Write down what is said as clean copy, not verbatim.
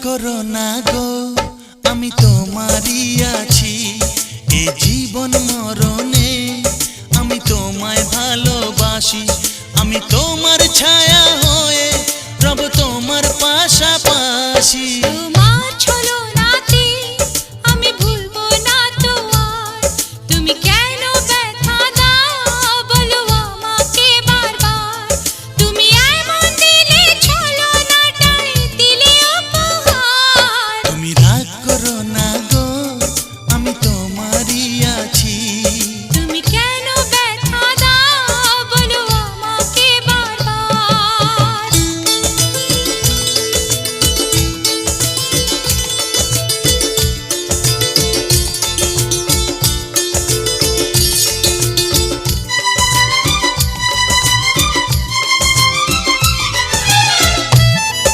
করো না গো, আমি তোমারই আছি। এ জীবন মরণে আমি তোমায় ভালোবাসি। আমি তোমার ছায়া হয়ে রব তোমার পাশাপাশি।